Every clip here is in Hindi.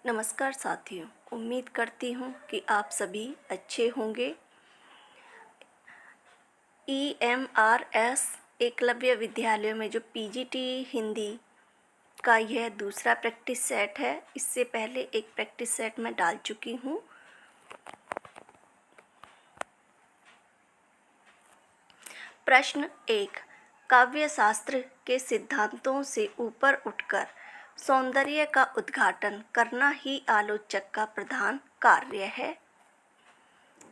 नमस्कार साथियों, उम्मीद करती हूँ कि आप सभी अच्छे होंगे। EMRS एकलव्य विद्यालयों में जो PGT हिंदी का यह दूसरा प्रैक्टिस सेट है। इससे पहले एक प्रैक्टिस सेट मैं डाल चुकी हूँ। प्रश्न 1। काव्य शास्त्र के सिद्धांतों से ऊपर उठकर सौंदर्य का उद्घाटन करना ही आलोचक का प्रधान कार्य है।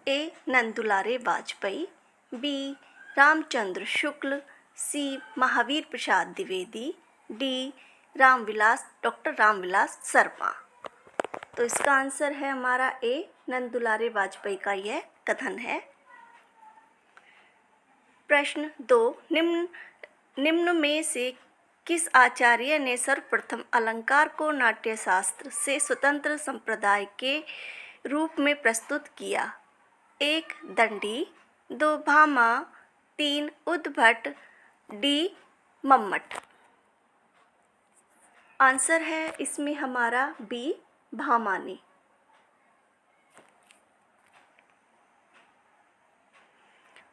ए. नंदुलारे वाजपेयी, बी. रामचंद्र शुक्ल, सी. महावीर प्रसाद द्विवेदी, डी. डॉक्टर रामविलास शर्मा। तो इसका आंसर है हमारा ए. नंदुलारे वाजपेयी का यह कथन है। प्रश्न 2। निम्न में से किस आचार्य ने सर्वप्रथम अलंकार को नाट्यशास्त्र से स्वतंत्र संप्रदाय के रूप में प्रस्तुत किया? 1. दंडी, 2. भामा, 3. उद्भट, डी. मम्मट। आंसर है इसमें हमारा बी. भामा ने।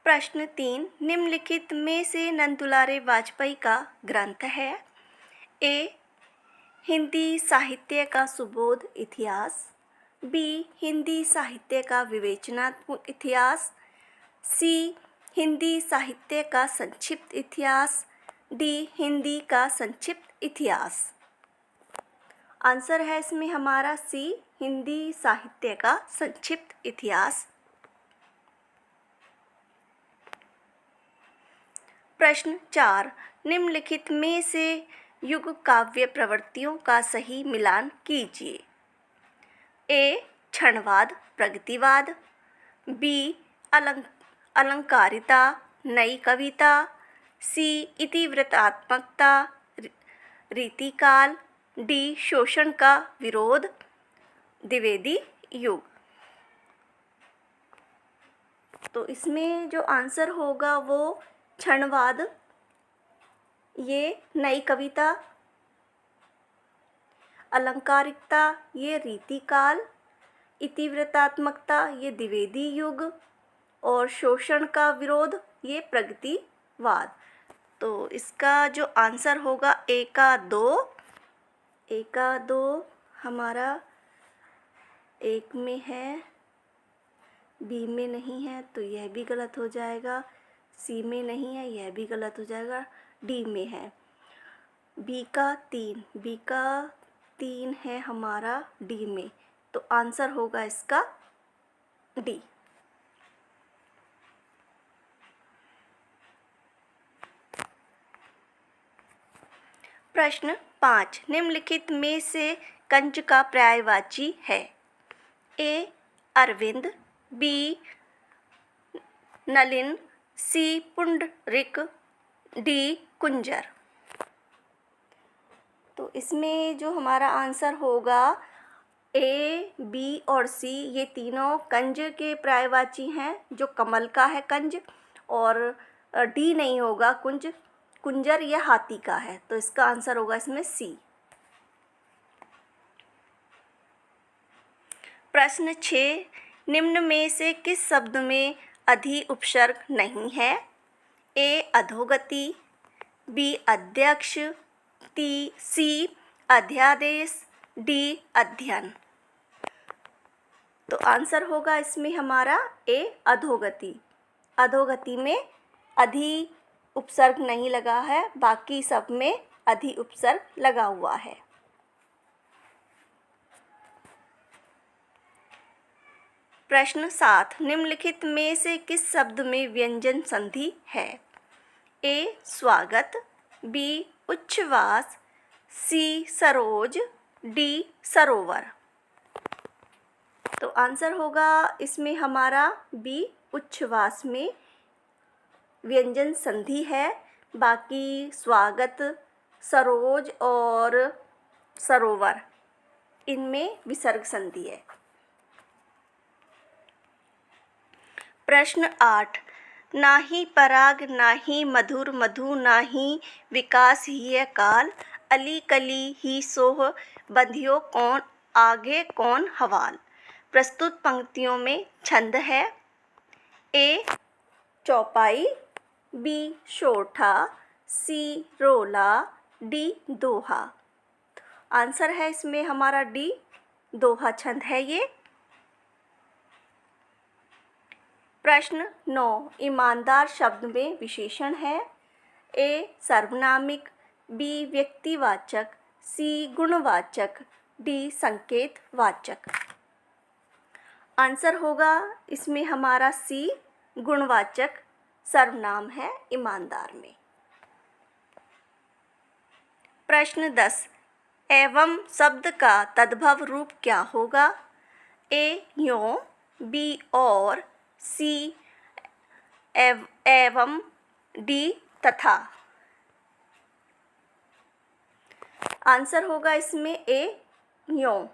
प्रश्न 3। निम्नलिखित में से नंदुलारे वाजपेयी का ग्रंथ है? ए. हिंदी साहित्य का सुबोध इतिहास, बी. हिंदी साहित्य का विवेचनात्मक इतिहास, सी. हिंदी साहित्य का संक्षिप्त इतिहास, डी. हिंदी का संक्षिप्त इतिहास। आंसर है इसमें हमारा सी. हिंदी साहित्य का संक्षिप्त इतिहास। प्रश्न 4। निम्नलिखित में से युग काव्य प्रवृत्तियों का सही मिलान कीजिए। ए. क्षणवाद प्रगतिवाद, बी. अलंकारिता नई कविता, सी. इतिवृत्तात्मकता रीतिकाल, डी. शोषण का विरोध द्विवेदी युग। तो इसमें जो आंसर होगा वो क्षणवाद, ये नई कविता, अलंकारिकता ये रीतिकाल, इतिवृत्तात्मकता ये द्विवेदी युग और शोषण का विरोध ये प्रगतिवाद। तो इसका जो आंसर होगा ए का 2 हमारा एक में है, बी में नहीं है तो यह भी गलत हो जाएगा, सी में नहीं है यह भी गलत हो जाएगा, डी में है। बी का 3 है हमारा डी में, तो आंसर होगा इसका डी। प्रश्न 5। निम्नलिखित में से कंज का पर्यायवाची है? ए. अरविंद, बी. नलिन, सी. पुंडरिक, डी. कुंजर। तो इसमें जो हमारा आंसर होगा ए, बी और सी ये तीनों कंज के पर्यायवाची हैं, जो कमल का है कंज, और डी नहीं होगा कुंजर या हाथी का है, तो इसका आंसर होगा इसमें सी। प्रश्न 6। निम्न में से किस शब्द में अधि उपसर्ग नहीं है? ए. अधोगति, बी. अध्यक्ष, सी. अध्यादेश, डी. अध्ययन। तो आंसर होगा इसमें हमारा ए. अधोगति में अधि उपसर्ग नहीं लगा है, बाकी सब में अधि उपसर्ग लगा हुआ है। प्रश्न 7। निम्नलिखित में से किस शब्द में व्यंजन संधि है? ए. स्वागत, बी. उच्छ्वास, सी. सरोज, डी. सरोवर। तो आंसर होगा इसमें हमारा बी. उच्छ्वास में व्यंजन संधि है, बाकी स्वागत, सरोज और सरोवर इनमें विसर्ग संधि है। प्रश्न 8। नाही पराग नाही मधुर मधु नाही विकास ही काल, अली कली ही सोह बंधियो कौन आगे कौन हवाल। प्रस्तुत पंक्तियों में छंद है। ए चौपाई, बी शोठा, सी रोला, डी दोहा। आंसर है इसमें हमारा डी, दोहा छंद है ये। प्रश्न 9, ईमानदार शब्द में विशेषण है। ए सर्वनामिक, बी व्यक्तिवाचक, सी गुणवाचक, डी संकेतवाचक। आंसर होगा इसमें हमारा सी, गुणवाचक सर्वनाम है ईमानदार में। प्रश्न 10, एवं शब्द का तद्भव रूप क्या होगा। ए यों, बी और, सी एवं, डी तथा। आंसर होगा इसमें ए यों।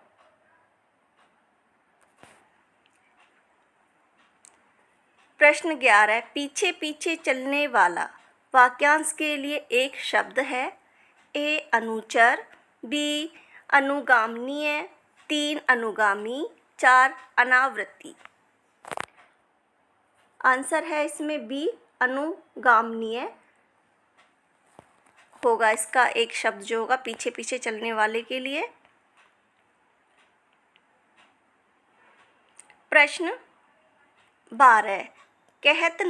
प्रश्न 11, पीछे पीछे चलने वाला वाक्यांश के लिए एक शब्द है। ए अनुचर, बी अनुगामनीय, 3 अनुगामी, 4 अनावृत्ति। आंसर है इसमें बी अनुगामनीय होगा इसका एक शब्द जो होगा पीछे पीछे चलने वाले के लिए। प्रश्न 12, कहत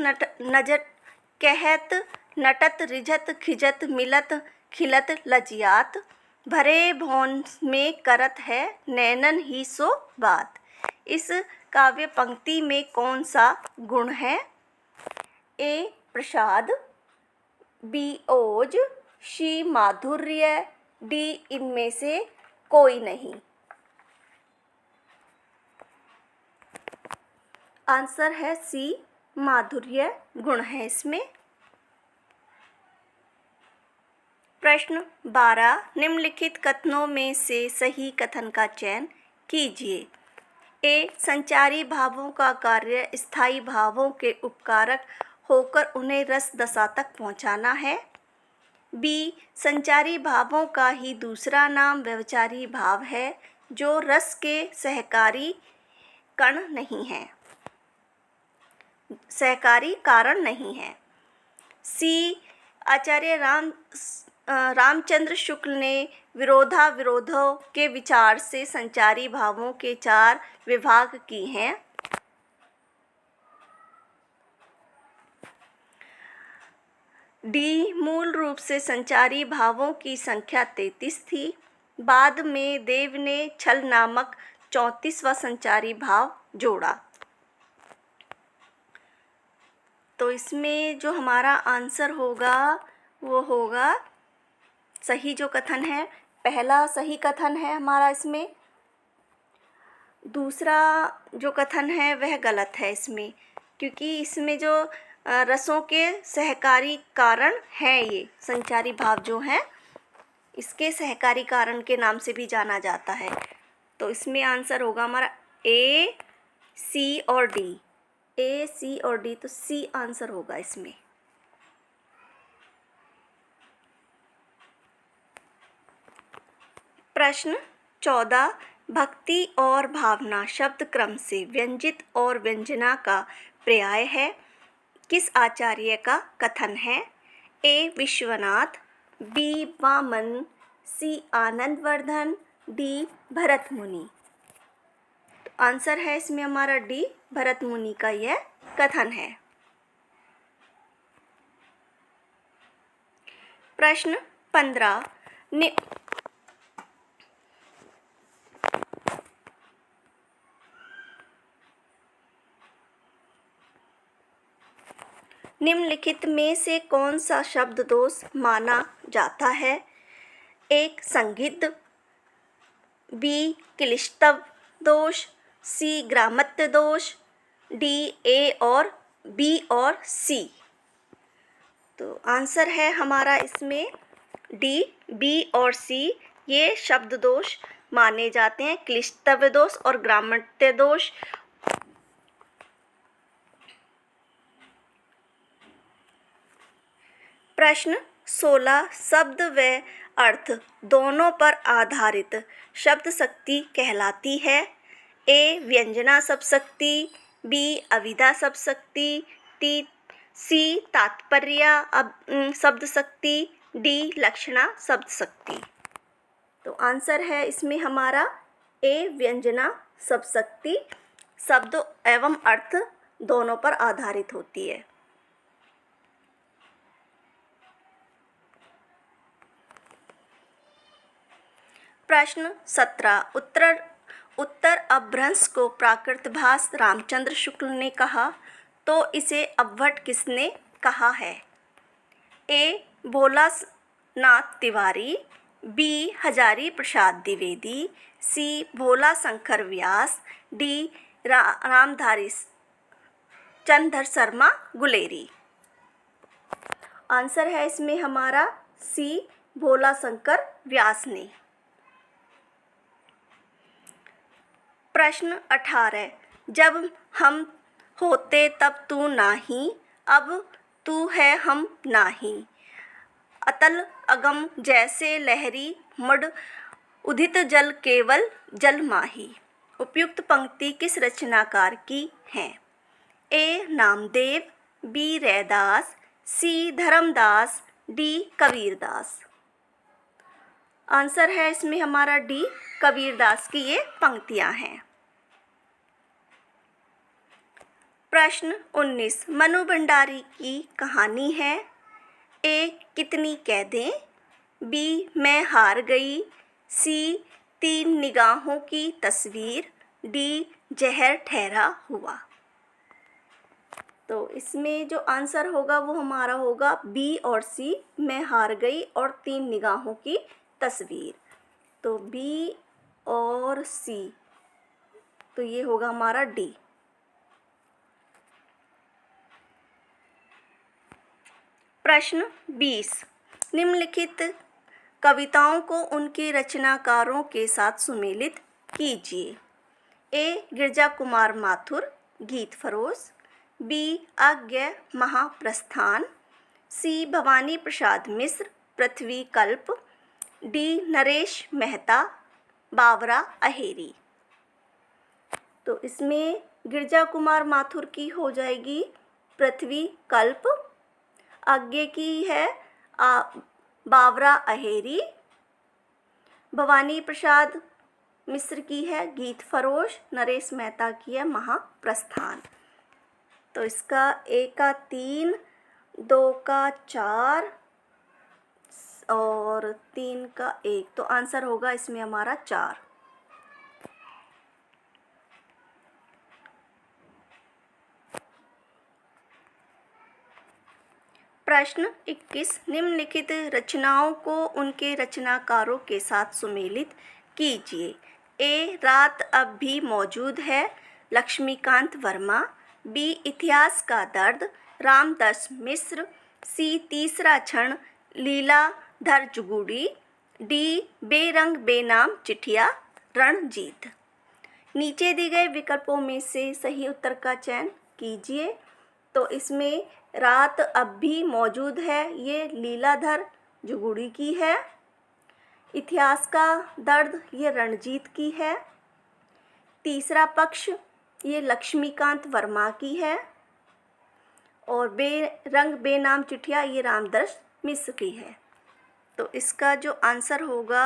नटत रिझत खिजत मिलत खिलत लजियात, भरे भौन में करत है नैनन ही सो बात। इस काव्य पंक्ति में कौन सा गुण है। ए प्रसाद, बी ओज, सी माधुर्य, डी इनमें से कोई नहीं। आंसर है सी, माधुर्य गुण है इसमें। प्रश्न 12, निम्नलिखित कथनों में से सही कथन का चयन कीजिए। ए संचारी भावों का कार्य स्थायी भावों के उपकारक होकर उन्हें रस दशा तक पहुंचाना है। बी संचारी भावों का ही दूसरा नाम व्यवचारी भाव है जो रस के सहकारी कण नहीं है, सहकारी कारण नहीं है। सी आचार्य रामचंद्र शुक्ल ने विरोधाविरोधों के विचार से संचारी भावों के 4 विभाग किए हैं। डी मूल रूप से संचारी भावों की संख्या 33 थी। बाद में देव ने छल नामक 34वां संचारी भाव जोड़ा। तो इसमें जो हमारा आंसर होगा वो होगा सही जो कथन है, पहला सही कथन है हमारा इसमें। दूसरा जो कथन है वह गलत है इसमें, क्योंकि इसमें जो रसों के सहकारी कारण हैं, ये संचारी भाव जो हैं इसके सहकारी कारण के नाम से भी जाना जाता है। तो इसमें आंसर होगा हमारा ए, सी और डी। ए, सी और डी, तो सी आंसर होगा इसमें। प्रश्न 14, भक्ति और भावना शब्द क्रम से व्यंजित और व्यंजना का पर्याय है। किस आचार्य का कथन है। ए विश्वनाथ, बी वामन, सी आनंदवर्धन, डी भरत मुनि। तो आंसर है इसमें हमारा डी, भरत मुनि का यह कथन है। प्रश्न 15, निम्नलिखित में से कौन सा शब्द दोष माना जाता है। एक संगिद्ध, बी क्लिष्टव दोष, सी ग्रामत्य दोष, डी ए और बी और सी। तो आंसर है हमारा इसमें डी, बी और सी ये शब्द दोष माने जाते हैं, क्लिष्टव दोष और ग्रामत्य दोष। प्रश्न 16, शब्द व अर्थ दोनों पर आधारित शब्द शक्ति कहलाती है? ए व्यंजना शब्द शक्ति, बी अभिधा शब्द शक्ति, सी तात्पर्य शब्द शक्ति, डी लक्षणा शब्द शक्ति। तो आंसर है इसमें हमारा ए व्यंजना शब्द शक्ति शब्द एवं अर्थ दोनों पर आधारित होती है। प्रश्न 17 उत्तर अपभ्रंश को प्राकृतभास रामचंद्र शुक्ल ने कहा तो इसे अपभट्ट किसने कहा है? ए भोलानाथ तिवारी, बी हजारी प्रसाद द्विवेदी, सी भोला शंकर व्यास, डी रामधारी चंद्र शर्मा गुलेरी। आंसर है इसमें हमारा सी भोला शंकर व्यास ने। प्रश्न 18 जब हम होते तब तू नाही, अब तू है हम नाही। अतल अगम जैसे लहरी, मुड़ उदित जल केवल जल माही। उपयुक्त पंक्ति किस रचनाकार की है? ए नामदेव, बी रैदास, सी धर्मदास, डी कबीरदास। आंसर है इसमें हमारा डी कबीरदास की ये पंक्तियां हैं। प्रश्न 19 मनु भंडारी की कहानी है? ए कितनी कैदें, बी मैं हार गई, सी 3 निगाहों की तस्वीर, डी जहर ठहरा हुआ। तो इसमें जो आंसर होगा वो हमारा होगा बी और सी, मैं हार गई और 3 निगाहों की तस्वीर। तो बी और सी, तो ये होगा हमारा डी। प्रश्न 20 निम्नलिखित कविताओं को उनके रचनाकारों के साथ सुमेलित कीजिए। ए गिरजा कुमार माथुर गीत फरोश, बी आज्ञा महाप्रस्थान, सी भवानी प्रसाद मिश्र पृथ्वी कल्प, डी नरेश मेहता बावरा अहेरी। तो इसमें गिरजा कुमार माथुर की हो जाएगी पृथ्वी कल्प, आगे की है बावरा अहेरी, भवानी प्रसाद मिश्र की है गीत फरोश, नरेश मेहता की है महाप्रस्थान। तो इसका ए का 3, 2 का 4 और 3 का 1, तो आंसर होगा इसमें हमारा 4। प्रश्न 21 निम्नलिखित रचनाओं को उनके रचनाकारों के साथ सुमेलित कीजिए। ए रात अब भी मौजूद है लक्ष्मीकांत वर्मा, बी इतिहास का दर्द रामदास मिश्र, सी तीसरा क्षण लीलाधर जुगुड़ी, डी बेरंग बेनाम चिट्ठिया रणजीत। नीचे दिए गए विकल्पों में से सही उत्तर का चयन कीजिए। तो इसमें रात अब भी मौजूद है ये लीलाधर जुगुड़ी की है, इतिहास का दर्द ये रणजीत की है, तीसरा पक्ष ये लक्ष्मीकांत वर्मा की है और बेरंग बेनाम चिट्ठिया ये रामदास मिश्र की है। तो इसका जो आंसर होगा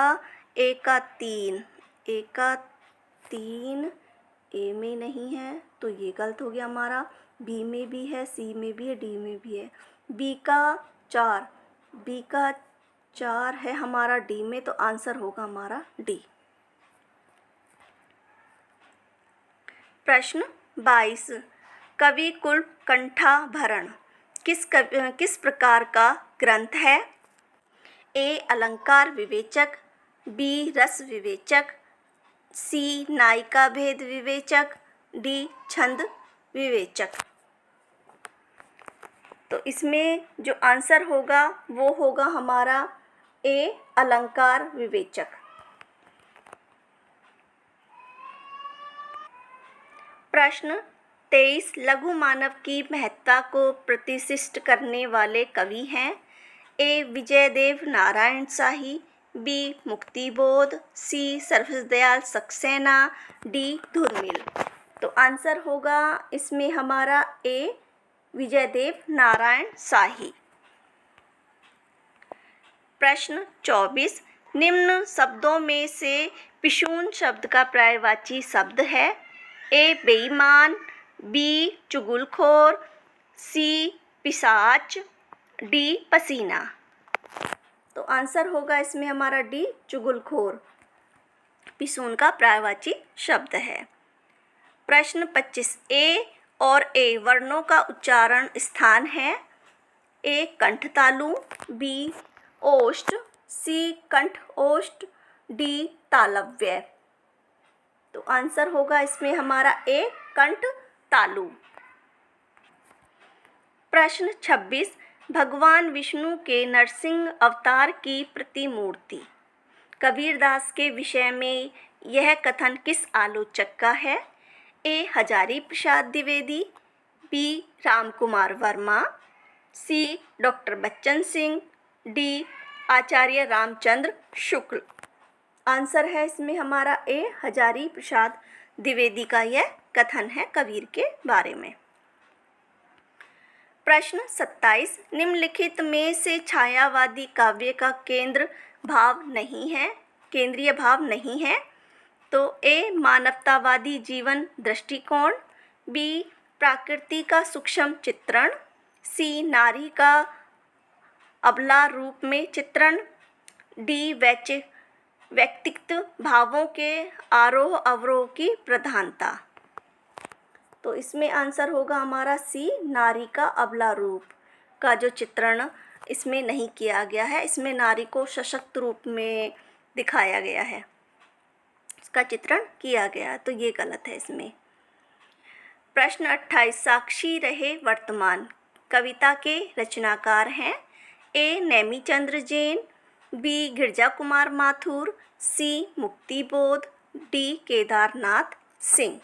ए का 3, ए का 3 ए में नहीं है तो ये गलत हो गया हमारा, बी में भी है, सी में भी है, डी में भी है, बी का 4, बी का 4 है हमारा डी में, तो आंसर होगा हमारा डी। प्रश्न 22 कवि कुल कंठाभरण किस प्रकार का ग्रंथ है? ए अलंकार विवेचक, बी रस विवेचक, सी नायिका भेद विवेचक, डी छंद विवेचक। तो इसमें जो आंसर होगा वो होगा हमारा ए अलंकार विवेचक। प्रश्न 23 लघु मानव की महत्ता को प्रतिष्ठित करने वाले कवि हैं? ए विजयदेव नारायण शाही, बी मुक्तिबोध, सी सर्वदयाल सक्सेना, डी धुरमिल। तो आंसर होगा इसमें हमारा ए विजयदेव नारायण शाही। प्रश्न 24, निम्न शब्दों में से पिशून शब्द का पर्यायवाची शब्द है। ए बेईमान, बी चुगलखोर, सी पिशाच, डी पसीना। तो आंसर होगा इसमें हमारा डी चुगलखोर पिशून का पर्यायवाची शब्द है। प्रश्न 25, ए और ए वर्णों का उच्चारण स्थान है। ए कंठतालु, बी ओष्ठ, सी कंठ ओष्ठ, डी तालव्य। तो आंसर होगा इसमें हमारा ए कंठ तालु। प्रश्न 26, भगवान विष्णु के नरसिंह अवतार की प्रतिमूर्ति। कबीरदास के विषय में यह कथन किस आलोचक का है। ए हजारी प्रसाद द्विवेदी, बी रामकुमार वर्मा, सी डॉक्टर बच्चन सिंह, डी आचार्य रामचंद्र शुक्ल। आंसर है इसमें हमारा ए हजारी प्रसाद द्विवेदी का यह कथन है कबीर के बारे में। प्रश्न 27, निम्नलिखित में से छायावादी काव्य का केंद्रीय भाव नहीं है। तो ए मानवतावादी जीवन दृष्टिकोण, बी प्रकृति का सूक्ष्म चित्रण, सी नारी का अबला रूप में चित्रण, डी व्यक्तिगत भावों के आरोह अवरोह की प्रधानता। तो इसमें आंसर होगा हमारा सी नारी का अबला रूप का जो चित्रण इसमें नहीं किया गया है। इसमें नारी को सशक्त रूप में दिखाया गया है, इसका चित्रण किया गया, तो ये गलत है इसमें। प्रश्न 28, साक्षी रहे वर्तमान कविता के रचनाकार हैं। ए नेमीचंद्र जैन, बी गिरजा कुमार माथुर, सी मुक्तिबोध, डी केदारनाथ सिंह।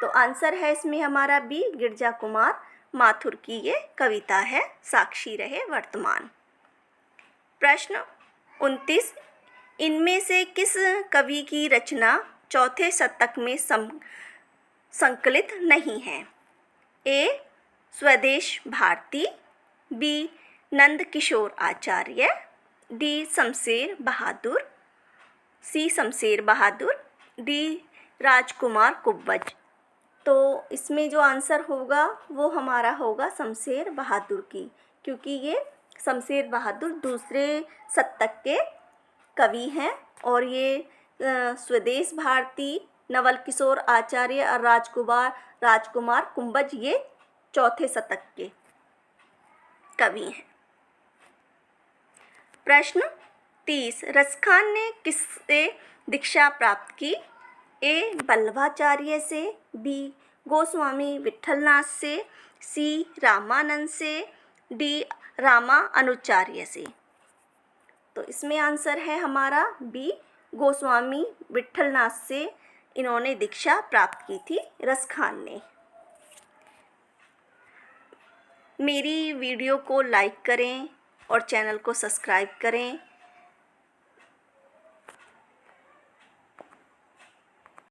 तो आंसर है इसमें हमारा बी गिरजा कुमार माथुर की ये कविता है साक्षी रहे वर्तमान। प्रश्न 29, इनमें से किस कवि की रचना चौथे शतक में संकलित नहीं है। ए स्वदेश भारती, बी नंद किशोर आचार्य, डी शमशेर बहादुर, सी शमशेर बहादुर, डी राजकुमार कुब्बज। तो इसमें जो आंसर होगा वो हमारा होगा शमशेर बहादुर की, क्योंकि ये शमशेर बहादुर दूसरे शतक के कवि हैं और ये स्वदेश भारती, नवल किशोर आचार्य और राजकुमार कुंभज ये चौथे शतक के कवि हैं। प्रश्न 30, रसखान ने किससे दीक्षा प्राप्त की। ए वल्लभाचार्य से, बी गोस्वामी विट्ठलनाथ से, सी रामानंद से, डी रामा अनुचार्य से। तो इसमें आंसर है हमारा बी गोस्वामी विट्ठलनाथ से इन्होंने दीक्षा प्राप्त की थी रसखान ने। मेरी वीडियो को लाइक करें और चैनल को सब्सक्राइब करें।